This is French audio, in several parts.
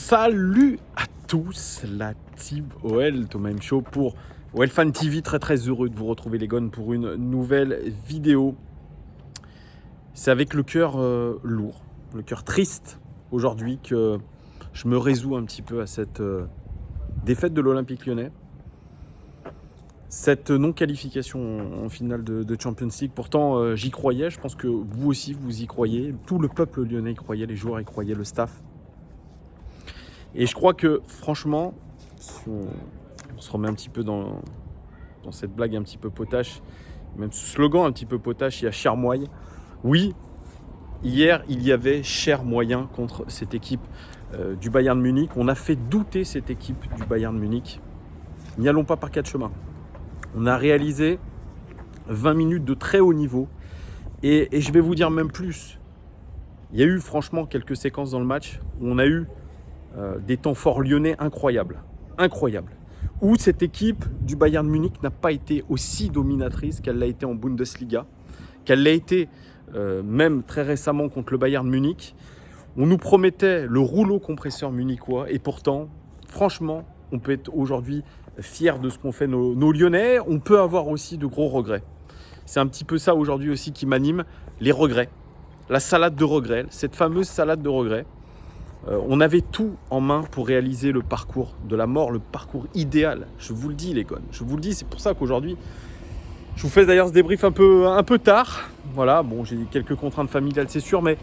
Salut à tous, la team OL, Thomas M Show pour OL Fan TV. Très heureux de vous retrouver les gones pour une nouvelle vidéo. C'est avec le cœur lourd, le cœur triste aujourd'hui que je me résous un petit peu à cette défaite de l'Olympique Lyonnais. Cette non-qualification en finale de Champions League. Pourtant, j'y croyais, je pense que vous aussi vous y croyez. Tout le peuple lyonnais y croyait, les joueurs y croyaient, le staff. Et je crois que, franchement, si on se remet un petit peu dans cette blague un petit peu potache, même ce slogan un petit peu potache, il y a cher moyen. Oui, hier, il y avait cher moyen contre cette équipe du Bayern Munich. On a fait douter cette équipe du Bayern Munich. N'y allons pas par quatre chemins. On a réalisé 20 minutes de très haut niveau. Et je vais vous dire même plus. Il y a eu franchement quelques séquences dans le match où on a eu des temps forts lyonnais incroyables, où cette équipe du Bayern Munich n'a pas été aussi dominatrice qu'elle l'a été en Bundesliga, qu'elle l'a été même très récemment contre le Bayern Munich. On nous promettait le rouleau compresseur munichois et pourtant, franchement, on peut être aujourd'hui fier de ce qu'ont fait nos Lyonnais. On peut avoir aussi de gros regrets. C'est un petit peu ça aujourd'hui aussi qui m'anime, les regrets, la salade de regrets, cette fameuse salade de regrets. On avait tout en main pour réaliser le parcours de la mort, le parcours idéal. Je vous le dis les gars, je vous le dis, c'est pour ça qu'aujourd'hui, je vous fais d'ailleurs ce débrief un peu tard. Voilà, bon, j'ai quelques contraintes familiales, c'est sûr, mais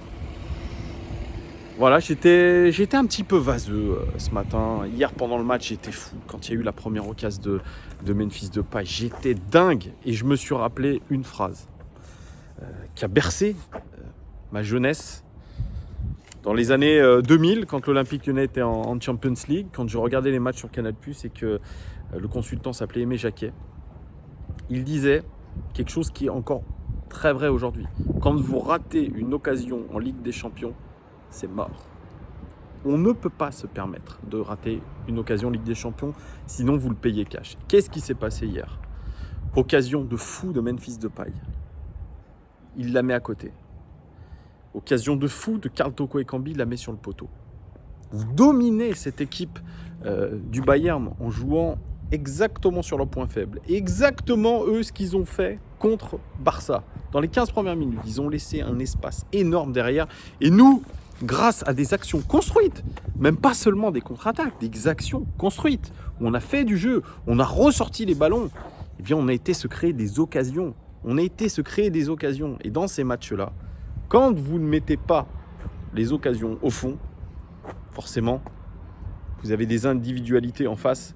voilà, j'étais un petit peu vaseux ce matin. Hier, pendant le match, j'étais fou. Quand il y a eu la première occasion de Memphis Depay, j'étais dingue. Et je me suis rappelé une phrase qui a bercé ma jeunesse. Dans les années 2000, quand l'Olympique Lyonnais était en Champions League, quand je regardais les matchs sur Canal+, et que le consultant s'appelait Aimé Jacquet, il disait quelque chose qui est encore très vrai aujourd'hui. Quand vous ratez une occasion en Ligue des Champions, c'est mort. On ne peut pas se permettre de rater une occasion en Ligue des Champions, sinon vous le payez cash. Qu'est-ce qui s'est passé hier? Occasion de fou de Memphis Depay. Il la met à côté. Occasion de fou de Karl Toko Ekambi, la met sur le poteau. Vous dominez cette équipe du Bayern en jouant exactement sur leur point faible. Exactement eux ce qu'ils ont fait contre Barça. Dans les 15 premières minutes, ils ont laissé un espace énorme derrière. Et nous, grâce à des actions construites, même pas seulement des contre-attaques, des actions construites, où on a fait du jeu, on a ressorti les ballons, eh bien on a été se créer des occasions. Et dans ces matchs-là, quand vous ne mettez pas les occasions au fond, forcément, vous avez des individualités en face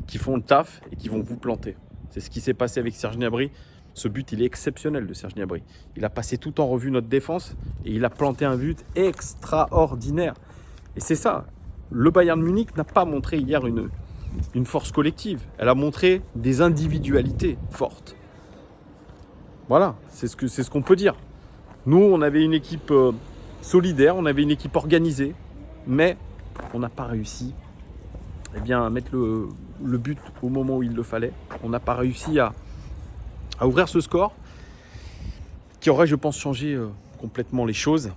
qui font le taf et qui vont vous planter. C'est ce qui s'est passé avec Serge Gnabry. Ce but, il est exceptionnel de Serge Gnabry. Il a passé tout en revue notre défense et il a planté un but extraordinaire. Et c'est ça. Le Bayern Munich n'a pas montré hier une force collective. Elle a montré des individualités fortes. Voilà, c'est ce qu'on peut dire. Nous, on avait une équipe solidaire, on avait une équipe organisée, mais on n'a pas réussi à mettre le but au moment où il le fallait. On n'a pas réussi à ouvrir ce score qui aurait, je pense, changé complètement les choses.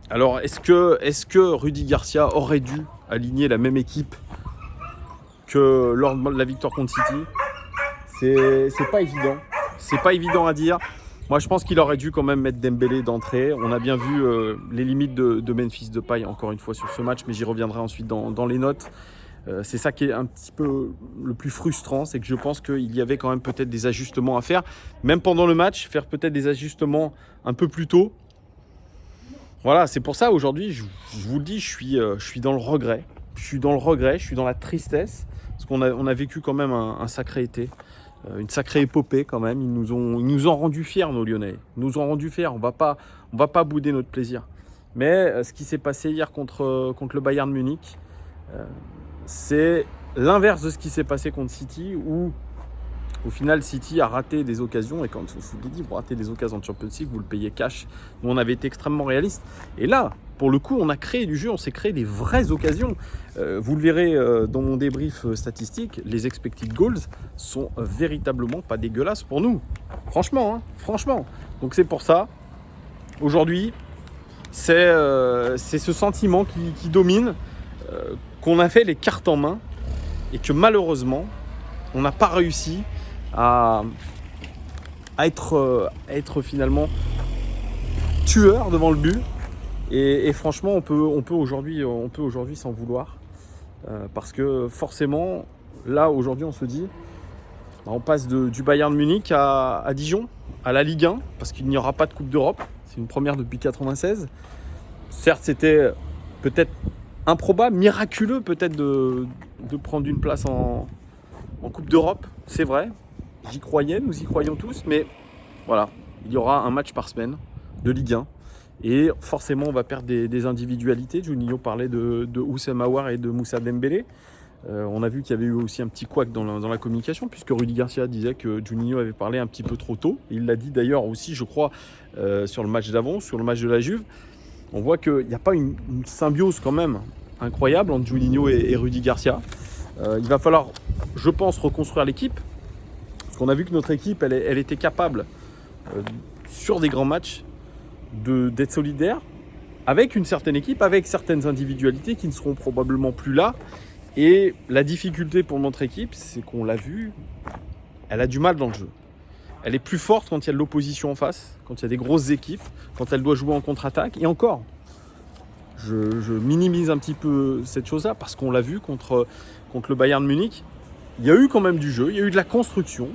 Alors, est-ce que Rudy Garcia aurait dû aligner la même équipe que lors de la victoire contre City? C'est pas évident. C'est pas évident à dire. Moi, je pense qu'il aurait dû quand même mettre Dembélé d'entrée. On a bien vu les limites de Memphis Depay, encore une fois, sur ce match, mais j'y reviendrai ensuite dans les notes. C'est ça qui est un petit peu le plus frustrant, c'est que je pense qu'il y avait quand même peut-être des ajustements à faire. Même pendant le match, faire peut-être des ajustements un peu plus tôt. Voilà, c'est pour ça, aujourd'hui, je vous le dis, je suis dans le regret. Je suis dans la tristesse, parce qu'on a vécu quand même un sacré été. Une sacrée épopée quand même. Ils nous ont rendu fiers, nos Lyonnais. Ils nous ont rendu fiers. On va pas bouder notre plaisir. Mais ce qui s'est passé hier contre le Bayern Munich, c'est l'inverse de ce qui s'est passé contre City, où au final City a raté des occasions. Et quand je vous l'ai dit, vous ratez des occasions de Champions League, vous le payez cash. Nous, on avait été extrêmement réalistes. Et là, pour le coup, on a créé du jeu, on s'est créé des vraies occasions. Vous le verrez dans mon débrief statistique, les expected goals sont véritablement pas dégueulasses pour nous. Franchement. Donc c'est pour ça, aujourd'hui, c'est ce sentiment qui domine. qu'on avait les cartes en main et que malheureusement, on n'a pas réussi à être finalement tueur devant le but. Et franchement, on peut aujourd'hui s'en vouloir. Parce que forcément, là aujourd'hui, on se dit, on passe du Bayern Munich à Dijon, à la Ligue 1, parce qu'il n'y aura pas de Coupe d'Europe. C'est une première depuis 1996. Certes, c'était peut-être improbable, miraculeux peut-être de prendre une place en Coupe d'Europe, c'est vrai. J'y croyais, nous y croyons tous, mais voilà, il y aura un match par semaine de Ligue 1. Et forcément, on va perdre des individualités. Juninho parlait de Houssem Aouar et de Moussa Dembélé. On a vu qu'il y avait eu aussi un petit couac dans la communication, puisque Rudy Garcia disait que Juninho avait parlé un petit peu trop tôt. Il l'a dit d'ailleurs aussi, je crois, sur le match d'avant, sur le match de la Juve. On voit qu'il n'y a pas une symbiose quand même incroyable entre Juninho et Rudy Garcia. Il va falloir, je pense, reconstruire l'équipe. Parce qu'on a vu que notre équipe, elle était capable, sur des grands matchs, d'être solidaire avec une certaine équipe, avec certaines individualités qui ne seront probablement plus là. Et la difficulté pour notre équipe, c'est qu'on l'a vu, elle a du mal dans le jeu. Elle est plus forte quand il y a de l'opposition en face, quand il y a des grosses équipes, quand elle doit jouer en contre-attaque. Et encore, je minimise un petit peu cette chose-là parce qu'on l'a vu contre le Bayern Munich. Il y a eu quand même du jeu, il y a eu de la construction.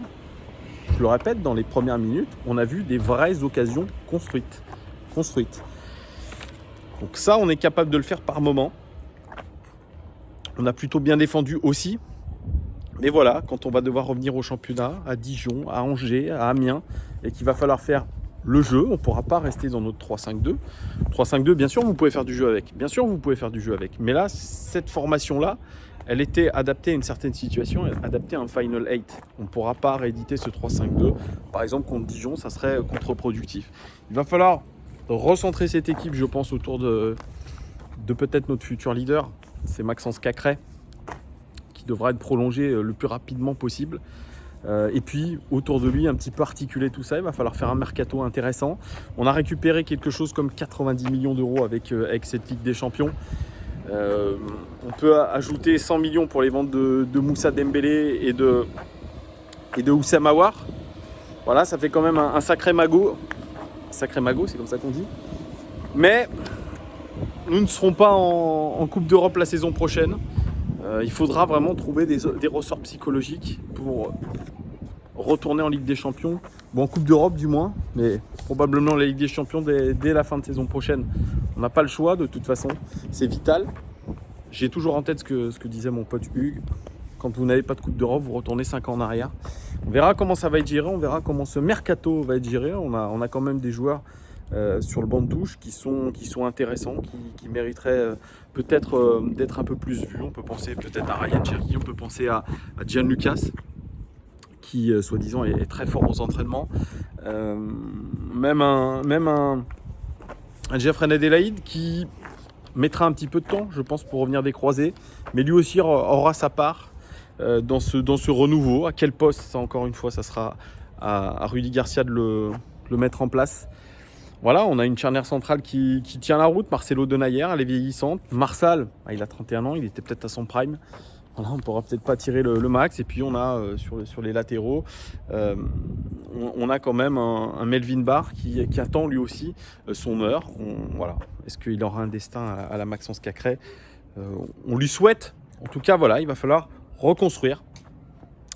Je le répète, dans les premières minutes, on a vu des vraies occasions construites. Donc ça, on est capable de le faire par moment. On a plutôt bien défendu aussi. Mais voilà, quand on va devoir revenir au championnat, à Dijon, à Angers, à Amiens, et qu'il va falloir faire le jeu, on ne pourra pas rester dans notre 3-5-2. 3-5-2, bien sûr, vous pouvez faire du jeu avec. Mais là, cette formation-là, elle était adaptée à une certaine situation, adaptée à un Final 8. On ne pourra pas rééditer ce 3-5-2. Par exemple, contre Dijon, ça serait contre-productif. Il va falloir recentrer cette équipe, je pense, autour de peut-être notre futur leader. C'est Maxence Cacré, qui devra être prolongé le plus rapidement possible. Et puis, autour de lui, un petit peu articuler tout ça. Il va falloir faire un mercato intéressant. On a récupéré quelque chose comme 90 millions d'euros avec cette Ligue des Champions. On peut ajouter 100 millions pour les ventes de Moussa Dembélé et de Houssem Aouar. Voilà, ça fait quand même un sacré magot. Sacré magot, c'est comme ça qu'on dit. Mais nous ne serons pas en Coupe d'Europe la saison prochaine. Il faudra vraiment trouver des ressorts psychologiques pour retourner en Ligue des Champions. Bon, en Coupe d'Europe du moins, mais probablement la Ligue des Champions dès la fin de saison prochaine. On n'a pas le choix de toute façon, c'est vital. J'ai toujours en tête ce que disait mon pote Hugues. Quand vous n'avez pas de Coupe d'Europe, vous retournez 5 ans en arrière. On verra comment ça va être géré, on verra comment ce mercato va être géré. On a quand même des joueurs sur le banc de touche qui sont intéressants, qui mériteraient peut-être d'être un peu plus vus. On peut penser peut-être à Ryan Cherki, on peut penser à Gianlucas, qui soi-disant est très fort aux entraînements. Même un Jeffrey Adelaide qui mettra un petit peu de temps, je pense, pour revenir des croisés, mais lui aussi aura sa part dans ce renouveau. À quel poste, ça encore une fois, ça sera à Rudy Garcia de le mettre en place. Voilà, on a une charnière centrale qui tient la route. Marcelo Denayer, elle est vieillissante. Marsal, il a 31 ans, il était peut-être à son prime. Voilà, on ne pourra peut-être pas tirer le max. Et puis on a sur les latéraux, on a quand même un Melvin Barr qui attend lui aussi son heure. Voilà. Est-ce qu'il aura un destin à la Maxence Cacré ? On lui souhaite. En tout cas, voilà, il va falloir reconstruire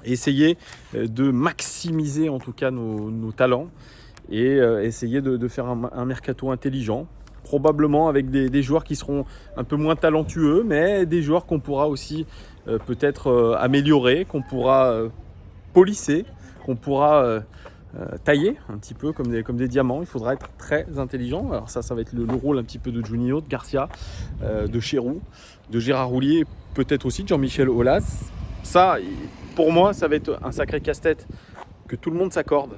et essayer de maximiser en tout cas nos talents et essayer de faire un mercato intelligent. Probablement avec des joueurs qui seront un peu moins talentueux, mais des joueurs qu'on pourra aussi peut-être améliorer, qu'on pourra polisser, qu'on pourra tailler un petit peu comme des diamants. Il faudra être très intelligent. Alors ça va être le rôle un petit peu de Juninho, de Garcia, de Chérou, de Gérard Houllier, peut-être aussi de Jean-Michel Aulas. Ça, pour moi, ça va être un sacré casse-tête que tout le monde s'accorde.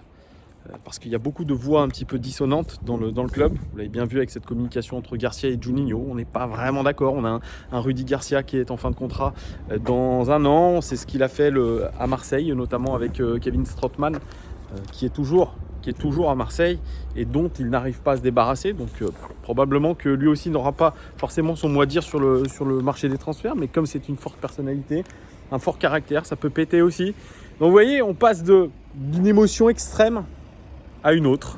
Parce qu'il y a beaucoup de voix un petit peu dissonantes dans le club. Vous l'avez bien vu avec cette communication entre Garcia et Juninho. On n'est pas vraiment d'accord. On a un Rudy Garcia qui est en fin de contrat dans un an. C'est ce qu'il a fait à Marseille, notamment avec Kevin Strootman, qui est toujours qui est toujours à Marseille et dont il n'arrive pas à se débarrasser. Donc probablement que lui aussi n'aura pas forcément son mot à dire sur le marché des transferts, mais comme c'est une forte personnalité, un fort caractère, ça peut péter aussi. Donc vous voyez, on passe d'une émotion extrême à une autre.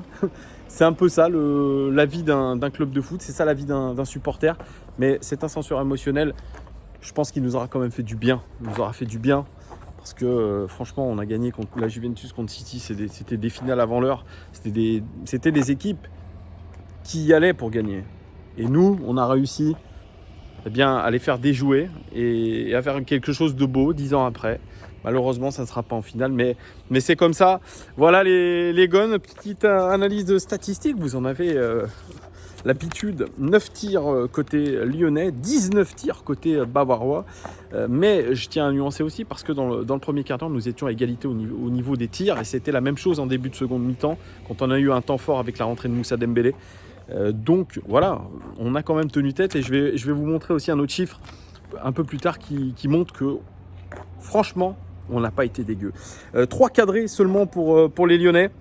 C'est un peu ça la vie d'un club de foot, c'est ça la vie d'un supporter. Mais cette ascenseur émotionnelle, je pense qu'il nous aura quand même fait du bien. Il nous aura fait du bien parce que franchement, on a gagné contre la Juventus, contre City. C'était des finales avant l'heure. C'était des équipes qui y allaient pour gagner. Et nous, on a réussi à les faire déjouer et à faire quelque chose de beau 10 ans après. Malheureusement, ça ne sera pas en finale, mais c'est comme ça. Voilà les gones, petite analyse statistique. Vous en avez l'habitude. 9 tirs côté lyonnais, 19 tirs côté bavarois. Mais je tiens à nuancer aussi parce que dans le premier quart-temps, nous étions à égalité au niveau des tirs. Et c'était la même chose en début de seconde mi-temps, quand on a eu un temps fort avec la rentrée de Moussa Dembélé. Donc voilà, on a quand même tenu tête. Et je vais vous montrer aussi un autre chiffre un peu plus tard qui montre que franchement, on n'a pas été dégueu. 3 cadrés seulement pour les Lyonnais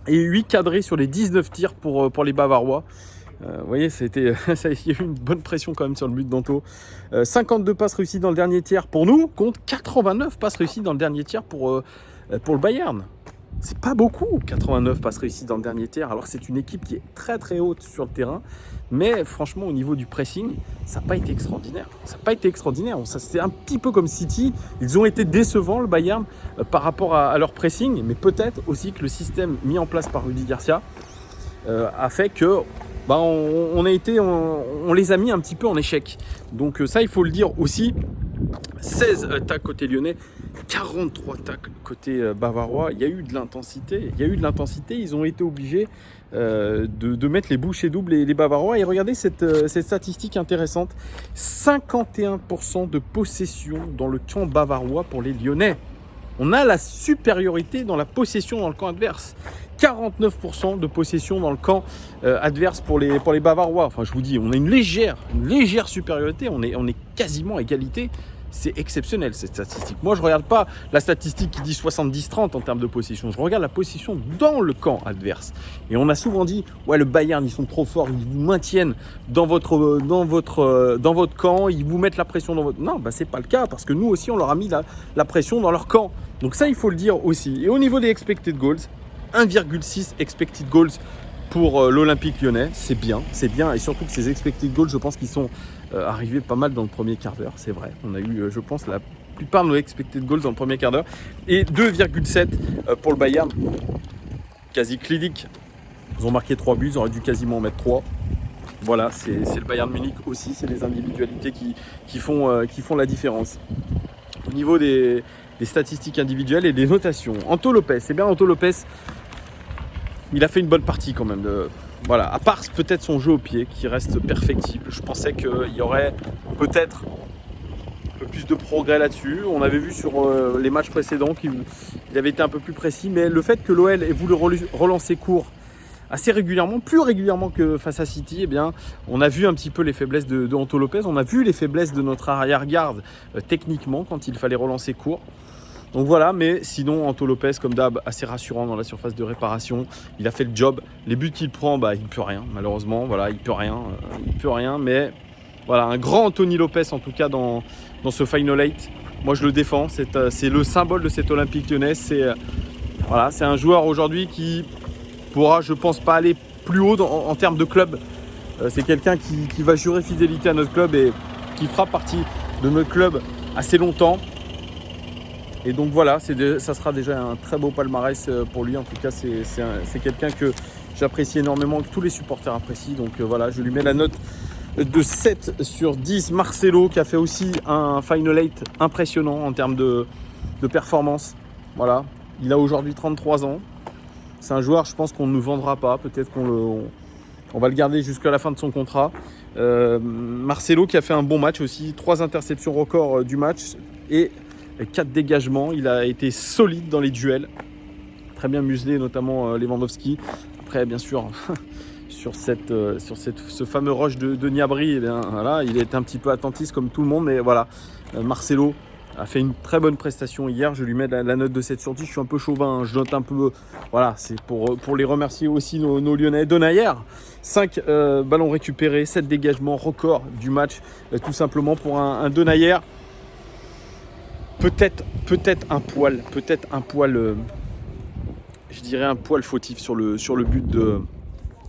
et 8 cadrés sur les 19 tirs pour les Bavarois. Vous voyez, il y a eu une bonne pression quand même sur le but d'Anto. 52 passes réussies dans le dernier tiers pour nous, contre 89 passes réussies dans le dernier tiers pour le Bayern. C'est pas beaucoup, 89 passes réussies dans le dernier tiers, alors c'est une équipe qui est très très haute sur le terrain. Mais franchement, au niveau du pressing, ça n'a pas été extraordinaire. C'est un petit peu comme City. Ils ont été décevants, le Bayern, par rapport à leur pressing. Mais peut-être aussi que le système mis en place par Rudy Garcia a fait que on les a mis un petit peu en échec. Donc ça, il faut le dire aussi. 16 attaques côté lyonnais, 43 attaques côté bavarois. Il y a eu de l'intensité. Ils ont été obligés de mettre les bouchées doubles les Bavarois. Et regardez cette statistique intéressante. 51% de possession dans le camp bavarois pour les Lyonnais. On a la supériorité dans la possession dans le camp adverse. 49% de possession dans le camp adverse pour les Bavarois. Enfin, je vous dis, on a une légère supériorité. On est quasiment à égalité. C'est exceptionnel cette statistique. Moi, je ne regarde pas la statistique qui dit 70-30 en termes de possession. Je regarde la possession dans le camp adverse. Et on a souvent dit, ouais, le Bayern, ils sont trop forts, ils vous maintiennent dans votre camp, ils vous mettent la pression dans votre... Non, c'est pas le cas, parce que nous aussi, on leur a mis la pression dans leur camp. Donc ça, il faut le dire aussi. Et au niveau des expected goals, 1,6 expected goals pour l'Olympique lyonnais, c'est bien. Et surtout que ces expected goals, je pense qu'ils sont arrivés pas mal dans le premier quart d'heure, c'est vrai. On a eu, je pense, la plupart de nos expected goals dans le premier quart d'heure. Et 2,7 pour le Bayern, quasi clinique. Ils ont marqué 3 buts, ils auraient dû quasiment en mettre 3. Voilà, c'est le Bayern Munich aussi, c'est les individualités qui font la différence. Au niveau des statistiques individuelles et des notations, Anto Lopez, il a fait une bonne partie quand même. Voilà, à part peut-être son jeu au pied qui reste perfectible. Je pensais qu'il y aurait peut-être un peu plus de progrès là-dessus. On avait vu sur les matchs précédents qu'il avait été un peu plus précis, mais le fait que l'OL ait voulu relancer court assez régulièrement, plus régulièrement que face à City, on a vu un petit peu les faiblesses de Anto Lopez. On a vu les faiblesses de notre arrière-garde techniquement quand il fallait relancer court. Donc voilà, mais sinon Anto Lopez, comme d'hab, assez rassurant dans la surface de réparation. Il a fait le job. Les buts qu'il prend, il ne peut rien, malheureusement. Voilà, il peut rien. Mais voilà, un grand Anthony Lopez en tout cas dans ce Final 8. Moi, je le défends. C'est le symbole de cet Olympique lyonnais. C'est un joueur aujourd'hui qui pourra, je pense, pas aller plus haut en termes de club. C'est quelqu'un qui va jurer fidélité à notre club et qui fera partie de notre club assez longtemps. Et donc voilà, ça sera déjà un très beau palmarès pour lui. En tout cas, c'est quelqu'un que j'apprécie énormément, que tous les supporters apprécient. Donc voilà, je lui mets la note de 7 sur 10. Marcelo qui a fait aussi un Final 8 impressionnant en termes de performance. Voilà, il a aujourd'hui 33 ans. C'est un joueur, je pense qu'on ne nous vendra pas. Peut-être qu'on va le garder jusqu'à la fin de son contrat. Marcelo qui a fait un bon match aussi. 3 interceptions records du match et 4 dégagements. Il a été solide dans les duels. Très bien muselé, notamment Lewandowski. Après, bien sûr, sur ce fameux rush de Gnabry, voilà, il est un petit peu attentiste comme tout le monde. Mais voilà, Marcelo a fait une très bonne prestation hier. Je lui mets la note de 7 sur 10. Je suis un peu chauvin, je note un peu. Voilà, c'est pour les remercier aussi nos Lyonnais. Denayer, 5 ballons récupérés, 7 dégagements, record du match, tout simplement pour un Denayer. Peut-être un poil, je dirais un poil fautif sur le but de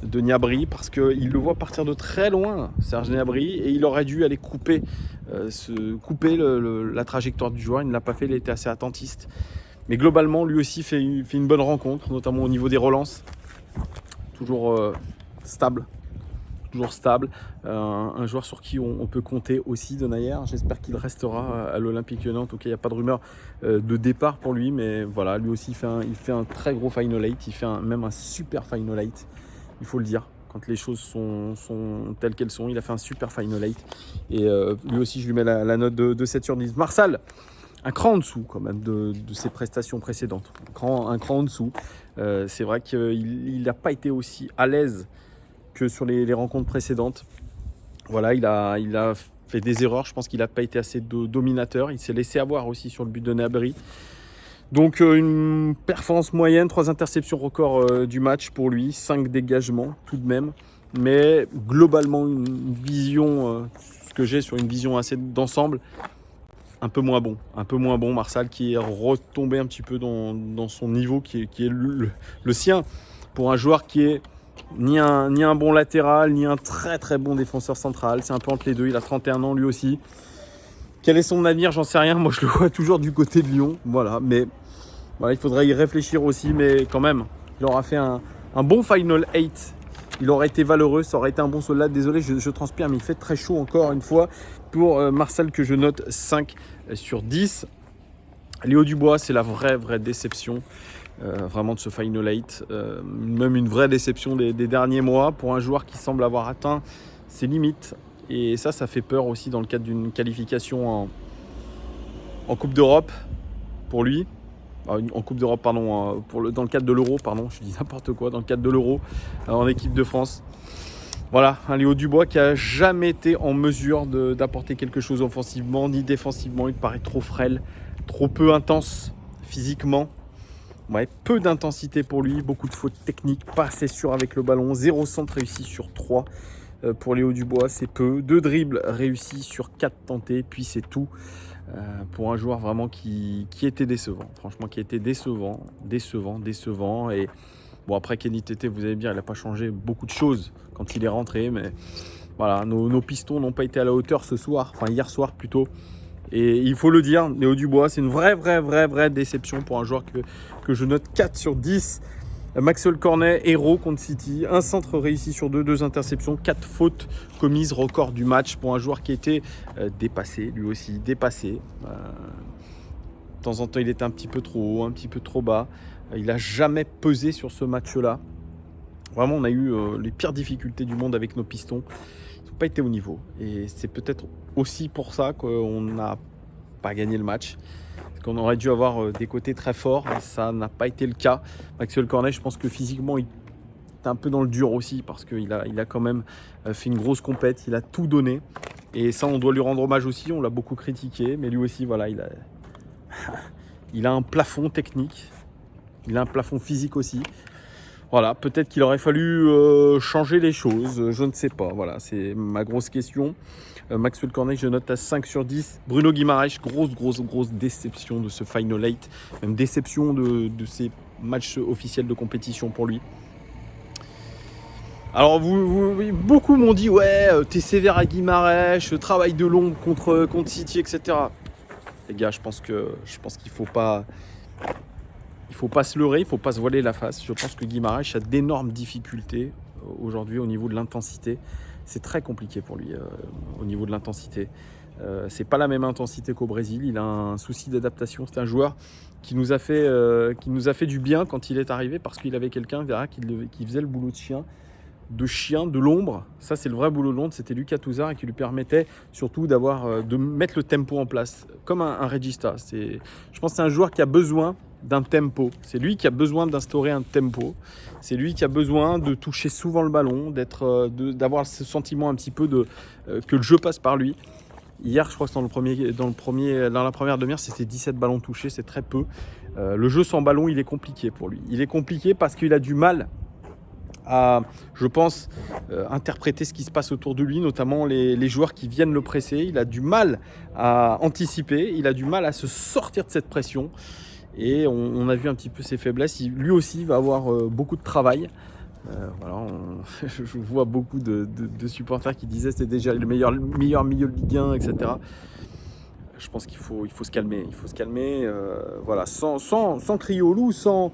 Gnabry, parce qu'il le voit partir de très loin, Serge Gnabry, et il aurait dû aller couper la trajectoire du joueur. Il ne l'a pas fait, il a été assez attentiste. Mais globalement, lui aussi fait une bonne rencontre, notamment au niveau des relances. Toujours stable. Un joueur sur qui on peut compter aussi, Denayer. J'espère qu'il restera à l'Olympique Lyonnais. En tout cas, il n'y a pas de rumeur de départ pour lui, mais voilà, lui aussi il fait un très gros final 8. Il fait même un super final 8. Il faut le dire, quand les choses sont telles qu'elles sont, il a fait un super final 8. Et lui aussi, je lui mets la note de 7 sur 10. Marsal, un cran en dessous quand même de ses prestations précédentes. Un cran en dessous. C'est vrai qu'il n'a pas été aussi à l'aise que sur les rencontres précédentes. Voilà, il a fait des erreurs. Je pense qu'il n'a pas été assez dominateur. Il s'est laissé avoir aussi sur le but de Gnabry. Donc une performance moyenne, 3 interceptions record du match pour lui, 5 dégagements tout de même. Mais globalement, une vision, ce que j'ai sur une vision assez d'ensemble, un peu moins bon. Marsal qui est retombé un petit peu dans son niveau qui est le sien, pour un joueur qui est ni un bon latéral, ni un très très bon défenseur central. C'est un peu entre les deux, il a 31 ans lui aussi. Quel est son avenir? J'en sais rien. Moi, je le vois toujours du côté de Lyon. Voilà, mais voilà, il faudrait y réfléchir aussi. Mais quand même, il aura fait un bon Final 8. Il aurait été valeureux. Ça aurait été un bon soldat. Désolé, je transpire, mais il fait très chaud encore une fois. Pour Marsal, que je note 5 sur 10. Léo Dubois, c'est la vraie déception. Vraiment de ce Final 8. Même une vraie déception des derniers mois. Pour un joueur qui semble avoir atteint ses limites. Et ça fait peur aussi dans le cadre d'une qualification en Coupe d'Europe pour lui. En Coupe d'Europe, pardon, dans le cadre de l'Euro, pardon, je dis n'importe quoi, dans le cadre de l'Euro, en équipe de France. Voilà, un Léo Dubois qui n'a jamais été en mesure d'apporter quelque chose offensivement ni défensivement. Il paraît trop frêle, trop peu intense physiquement. Ouais, peu d'intensité pour lui, beaucoup de fautes techniques, pas assez sûr avec le ballon, 0 centre réussi sur 3. Pour Léo Dubois, c'est peu. 2 dribbles réussis sur 4 tentés, puis c'est tout. Pour un joueur vraiment qui était décevant. Franchement, qui était décevant. Et bon, après, Kenny Tété, vous allez me dire, il n'a pas changé beaucoup de choses quand il est rentré. Mais voilà, nos pistons n'ont pas été à la hauteur ce soir, enfin hier soir plutôt. Et il faut le dire, Léo Dubois, c'est une vraie déception pour un joueur que je note 4 sur 10. Maxwell Cornet, héros contre City, un centre réussi sur 2 interceptions, 4 fautes commises, record du match pour un joueur qui était dépassé, lui aussi dépassé. De temps en temps, il était un petit peu trop haut, un petit peu trop bas. Il n'a jamais pesé sur ce match-là. Vraiment, on a eu les pires difficultés du monde avec nos pistons. Ils n'ont pas été au niveau. Et c'est peut-être aussi pour ça qu'on n'a pas gagné le match. Qu'on aurait dû avoir des côtés très forts, et ça n'a pas été le cas. Maxwell Cornet, je pense que physiquement, il est un peu dans le dur aussi, parce qu'il a quand même fait une grosse compète, il a tout donné. Et ça, on doit lui rendre hommage aussi, on l'a beaucoup critiqué, mais lui aussi, voilà, il a un plafond technique, il a un plafond physique aussi. Voilà, peut-être qu'il aurait fallu changer les choses, je ne sais pas. Voilà, c'est ma grosse question. Maxwell Cornet, je note à 5 sur 10. Bruno Guimaraes, grosse déception de ce Final 8. Même déception de ces matchs officiels de compétition pour lui. Alors, beaucoup m'ont dit, ouais, t'es sévère à Guimaraes, travail de l'ombre contre City, etc. Les gars, je pense qu'il faut pas se leurrer, il ne faut pas se voiler la face. Je pense que Guimaraes a d'énormes difficultés aujourd'hui au niveau de l'intensité. C'est très compliqué pour lui au niveau de l'intensité. C'est pas la même intensité qu'au Brésil. Il a un souci d'adaptation. C'est un joueur qui nous a fait du bien quand il est arrivé, parce qu'il avait quelqu'un derrière qui faisait le boulot de chien, de l'ombre. Ça, c'est le vrai boulot de l'ombre. C'était Lucas Touzard, et qui lui permettait surtout de mettre le tempo en place, comme un Regista. Je pense que c'est un joueur qui a besoin d'un tempo. C'est lui qui a besoin d'instaurer un tempo. C'est lui qui a besoin de toucher souvent le ballon, d'avoir ce sentiment un petit peu que le jeu passe par lui. Hier, je crois que dans la première demi-heure, c'était 17 ballons touchés, c'est très peu. Le jeu sans ballon, il est compliqué pour lui. Il est compliqué parce qu'il a du mal à, je pense, interpréter ce qui se passe autour de lui, notamment les joueurs qui viennent le presser. Il a du mal à anticiper, il a du mal à se sortir de cette pression. Et on a vu un petit peu ses faiblesses. Lui aussi va avoir beaucoup de travail. Voilà, je vois beaucoup de supporters qui disaient que c'était déjà le meilleur milieu de Ligue 1, etc. Je pense qu'il faut se calmer. Il faut se calmer, voilà, sans crier au loup, sans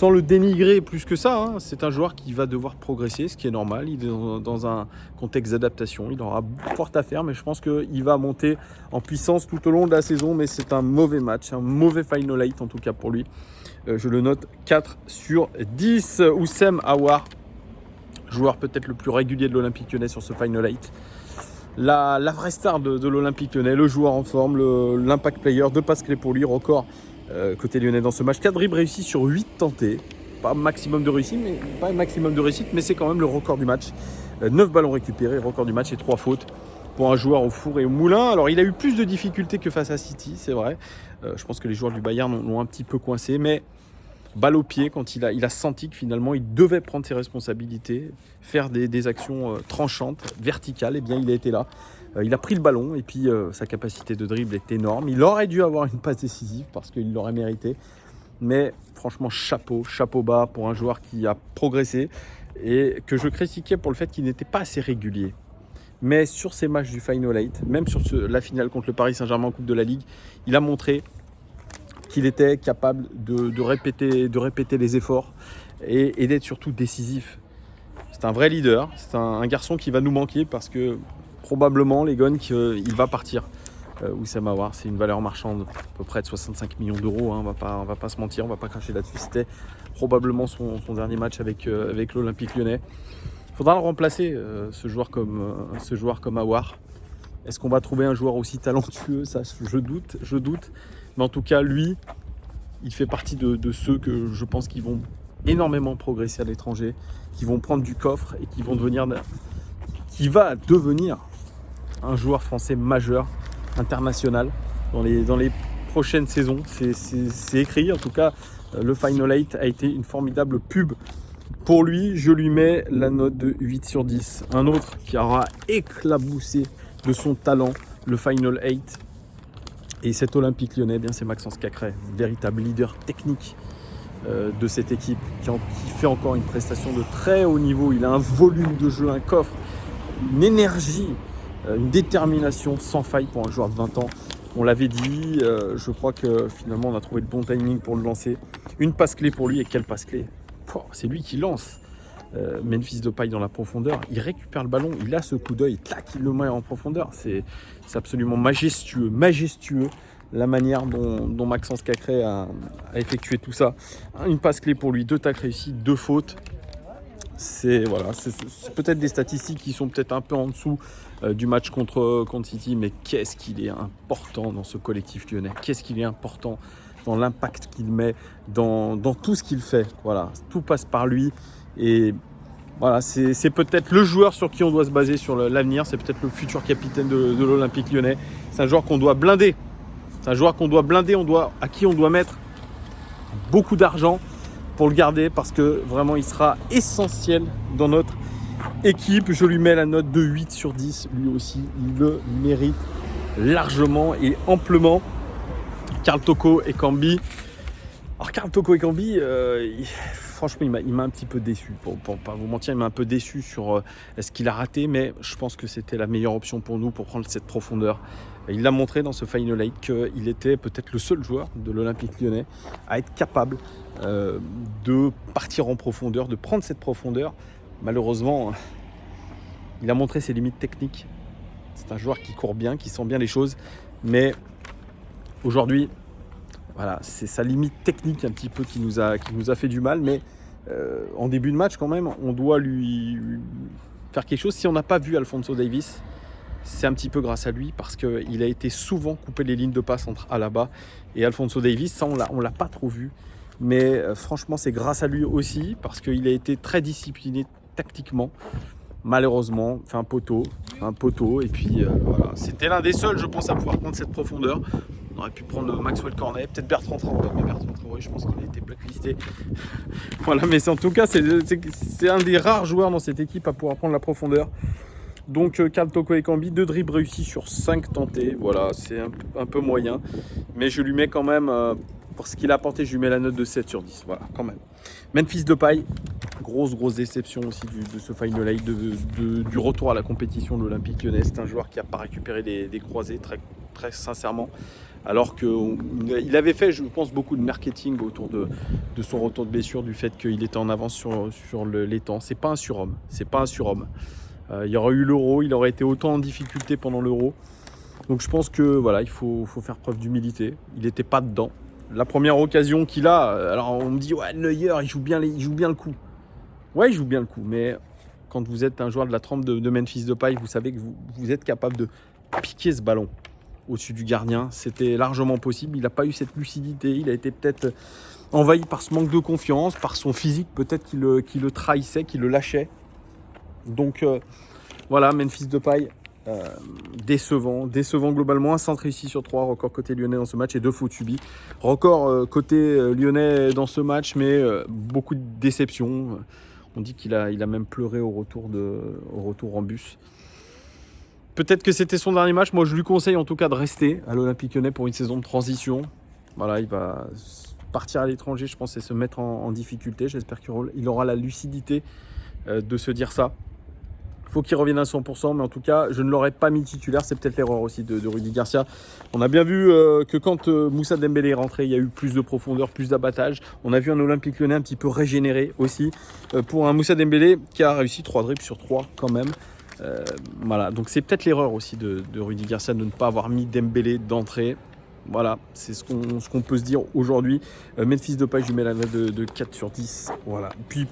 le dénigrer plus que ça. Hein. C'est un joueur qui va devoir progresser, ce qui est normal. Il est dans un contexte d'adaptation. Il aura fort à faire, mais je pense qu'il va monter en puissance tout au long de la saison. Mais c'est un mauvais match, un mauvais final 8 en tout cas pour lui. Je le note 4 sur 10. Oussem Aouar, joueur peut-être le plus régulier de l'Olympique Lyonnais sur ce final 8. La vraie star de l'Olympique Lyonnais, le joueur en forme, l'impact player, 2 passes clés pour lui, record côté lyonnais dans ce match. 4 dribbles réussis sur 8 tentés. Pas maximum de réussite, mais c'est quand même le record du match. 9 ballons récupérés, record du match et 3 fautes pour un joueur au four et au moulin. Alors il a eu plus de difficultés que face à City, c'est vrai. Je pense que les joueurs du Bayern l'ont un petit peu coincé, mais balle au pied quand il a senti que finalement il devait prendre ses responsabilités, faire des actions tranchantes, verticales, et bien il a été là. Il a pris le ballon et puis sa capacité de dribble est énorme. Il aurait dû avoir une passe décisive parce qu'il l'aurait mérité. Mais franchement, chapeau bas pour un joueur qui a progressé et que je critiquais pour le fait qu'il n'était pas assez régulier. Mais sur ces matchs du Final 8, même sur la finale contre le Paris Saint-Germain en Coupe de la Ligue, il a montré qu'il était capable de répéter les efforts et d'être surtout décisif. C'est un vrai leader, c'est un garçon qui va nous manquer parce que probablement les gones qu'il va partir. Oussem Aouar, c'est une valeur marchande à peu près de 65 millions d'euros, hein, on va pas se mentir, on va pas cracher là-dessus. C'était probablement son dernier match avec l'Olympique Lyonnais. Il faudra le remplacer, ce joueur comme Aouar. Est-ce qu'on va trouver un joueur aussi talentueux? Ça, je doute. Mais en tout cas, lui, il fait partie de ceux que je pense qui vont énormément progresser à l'étranger, qui vont prendre du coffre et qui va devenir un joueur français majeur, international, dans les prochaines saisons. C'est écrit, en tout cas, le Final 8 a été une formidable pub pour lui. Je lui mets la note de 8 sur 10. Un autre qui aura éclaboussé de son talent le Final 8 et cet Olympique Lyonnais, eh bien c'est Maxence Cacré, véritable leader technique de cette équipe qui fait encore une prestation de très haut niveau. Il a un volume de jeu, un coffre, une énergie, une détermination sans faille pour un joueur de 20 ans. On l'avait dit, je crois que finalement on a trouvé le bon timing pour le lancer. Une passe clé pour lui, et quelle passe clé! C'est lui qui lance Memphis Depay dans la profondeur. Il récupère le ballon, il a ce coup d'œil, clac, il le met en profondeur. C'est absolument majestueux la manière dont Maxence Cacré a effectué tout ça. Une passe clé pour lui, 2 tacles réussis, 2 fautes. C'est peut-être des statistiques qui sont peut-être un peu en dessous du match contre City, mais qu'est-ce qu'il est important dans ce collectif lyonnais, qu'est-ce qu'il est important dans l'impact qu'il met, dans tout ce qu'il fait. Voilà, tout passe par lui et voilà, c'est peut-être le joueur sur qui on doit se baser sur l'avenir, c'est peut-être le futur capitaine de l'Olympique Lyonnais. C'est un joueur qu'on doit blinder, à qui on doit mettre beaucoup d'argent pour le garder parce que vraiment il sera essentiel dans notre équipe. Je lui mets la note de 8 sur 10. Lui aussi, il le mérite largement et amplement. Karl Toko Ekambi. Alors Karl Toko Ekambi, franchement, il m'a un petit peu déçu. Pour pas vous mentir, il m'a un peu déçu sur ce qu'il a raté, mais je pense que c'était la meilleure option pour nous pour prendre cette profondeur. Il a montré dans ce Final 8 qu'il était peut-être le seul joueur de l'Olympique Lyonnais à être capable de partir en profondeur, de prendre cette profondeur. Malheureusement, il a montré ses limites techniques. C'est un joueur qui court bien, qui sent bien les choses, mais aujourd'hui, voilà, c'est sa limite technique un petit peu qui nous a fait du mal, mais en début de match quand même, on doit lui faire quelque chose. Si on n'a pas vu Alphonso Davies, c'est un petit peu grâce à lui parce qu'il a été souvent coupé les lignes de passe entre Alaba et Alphonso Davies. Ça, on l'a pas trop vu, mais franchement, c'est grâce à lui aussi parce qu'il a été très discipliné tactiquement. malheureusement, fait un poteau, et puis voilà. C'était l'un des seuls, je pense, à pouvoir prendre cette profondeur. On aurait pu prendre Maxwell Cornet, peut-être Bertrand Traoré, mais Bertrand Traoré, je pense qu'il a été blacklisté. Voilà, mais en tout cas, c'est un des rares joueurs dans cette équipe à pouvoir prendre la profondeur. Donc Karl Toko Ekambi, 2 dribbles réussis sur 5 tentés. Voilà, c'est un peu moyen. Mais je lui mets quand même, pour ce qu'il a apporté, je lui mets la note de 7 sur 10. Voilà, quand même. Memphis Depay, grosse déception aussi de ce Final 8, du retour à la compétition de l'Olympique Lyonnais. C'est un joueur qui n'a pas récupéré des croisés, très sincèrement. Alors qu'il avait fait, je pense, beaucoup de marketing autour de son retour de blessure, du fait qu'il était en avance sur les temps. C'est pas un surhomme. Il y aurait eu l'Euro, il aurait été autant en difficulté pendant l'Euro. Donc je pense que voilà, il faut faire preuve d'humilité. Il n'était pas dedans. La première occasion qu'il a, alors on me dit ouais, Neuer, il joue bien le coup. Ouais, il joue bien le coup, mais quand vous êtes un joueur de la trempe de Memphis Depay, vous savez que vous êtes capable de piquer ce ballon au-dessus du gardien. C'était largement possible. Il n'a pas eu cette lucidité. Il a été peut-être envahi par ce manque de confiance, par son physique peut-être qui le trahissait, qui le lâchait. Donc voilà, Memphis Depay, décevant globalement. Un centre réussi sur 3, record côté lyonnais dans ce match et 2 fautes subies. Record côté lyonnais dans ce match, mais beaucoup de déception. On dit qu'il a même pleuré au retour en bus. Peut-être que c'était son dernier match. Moi, je lui conseille en tout cas de rester à l'Olympique Lyonnais pour une saison de transition. Voilà, il va partir à l'étranger, je pense, et se mettre en difficulté. J'espère qu'il aura la lucidité de se dire ça. Il faut qu'il revienne à 100%, mais en tout cas, je ne l'aurais pas mis titulaire. C'est peut-être l'erreur aussi de Rudy Garcia. On a bien vu que quand Moussa Dembélé est rentré, il y a eu plus de profondeur, plus d'abattage. On a vu un Olympique Lyonnais un petit peu régénéré aussi pour un Moussa Dembélé qui a réussi 3 dribbles sur 3 quand même. Voilà, donc c'est peut-être l'erreur aussi de Rudy Garcia de ne pas avoir mis Dembélé d'entrée. Voilà, c'est ce qu'on peut se dire aujourd'hui. Memphis Depay, je lui mets la note de 4 sur 10. Voilà. Puis,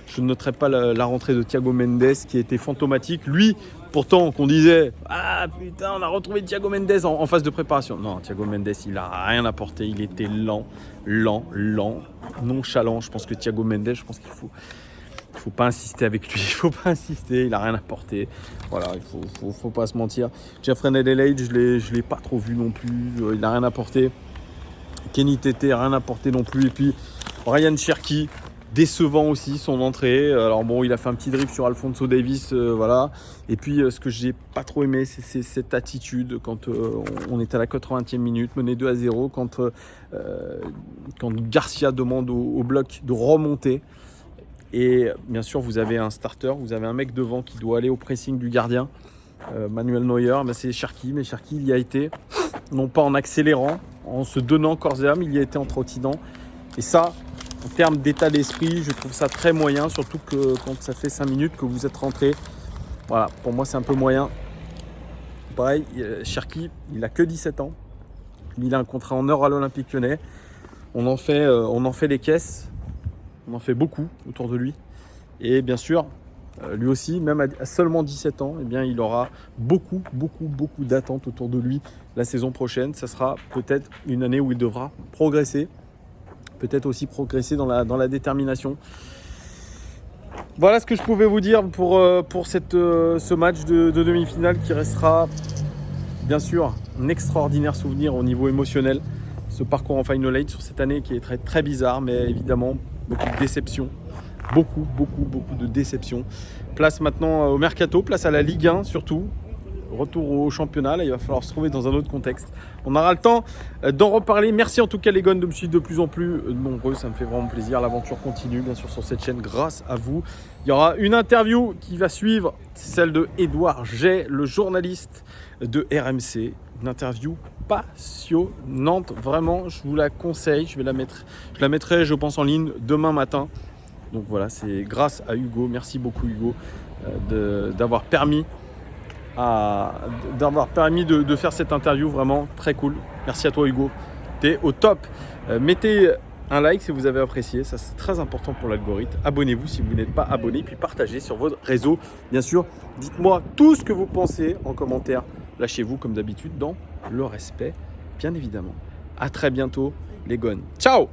je ne noterai pas la rentrée de Thiago Mendes qui était fantomatique. Lui, pourtant, qu'on disait « Ah putain, on a retrouvé Thiago Mendes en phase de préparation ». Non, Thiago Mendes, il n'a rien apporté. Il était lent, nonchalant. Je pense que Thiago Mendes, il faut pas insister avec lui, il n'a rien apporté. Voilà, il faut pas se mentir. Jeffrey Adelaide, je l'ai pas trop vu non plus, il n'a rien apporté. Kenny Tété, rien apporté non plus. Et puis Ryan Cherki, décevant aussi son entrée. Alors bon, il a fait un petit dribble sur Alphonso Davies, voilà. Et puis ce que j'ai pas trop aimé, c'est cette attitude quand on est à la 80e minute, mené 2-0, quand Garcia demande au bloc de remonter. Et bien sûr, vous avez un starter, vous avez un mec devant qui doit aller au pressing du gardien, Manuel Neuer, mais c'est Cherki. Mais Cherki, il y a été, non pas en accélérant, en se donnant corps et âme, il y a été en trottinant. Et ça, en termes d'état d'esprit, je trouve ça très moyen, surtout que quand ça fait 5 minutes que vous êtes rentré. Voilà, pour moi, c'est un peu moyen. Pareil, Cherki, il a que 17 ans. Il a un contrat en or à l'Olympique Lyonnais. On en fait les caisses. On en fait beaucoup autour de lui. Et bien sûr, lui aussi, même à seulement 17 ans, eh bien, il aura beaucoup d'attentes autour de lui la saison prochaine. Ça sera peut-être une année où il devra progresser. Peut-être aussi progresser dans la détermination. Voilà ce que je pouvais vous dire pour ce match de demi-finale qui restera bien sûr un extraordinaire souvenir au niveau émotionnel. Ce parcours en Final 8 sur cette année qui est très, très bizarre, mais évidemment beaucoup de déceptions. Beaucoup de déceptions. Place maintenant au Mercato, place à la Ligue 1 surtout. Retour au championnat, là, il va falloir se trouver dans un autre contexte. On aura le temps d'en reparler. Merci en tout cas les gars de me suivre de plus en plus nombreux, ça me fait vraiment plaisir. L'aventure continue bien sûr sur cette chaîne grâce à vous. Il y aura une interview qui va suivre, celle de Édouard Jay, le journaliste de RMC. Une interview passionnante, vraiment, je vous la conseille. Je la mettrai, je pense, en ligne demain matin. Donc voilà, c'est grâce à Hugo. Merci beaucoup Hugo d'avoir permis de faire cette interview, vraiment très cool. Merci à toi Hugo, t'es au top. Mettez un like si vous avez apprécié, ça c'est très important pour l'algorithme. Abonnez-vous si vous n'êtes pas abonné, puis partagez sur votre réseau. Bien sûr, dites-moi tout ce que vous pensez en commentaire. Lâchez-vous comme d'habitude dans le respect, bien évidemment. À très bientôt les gones. Ciao!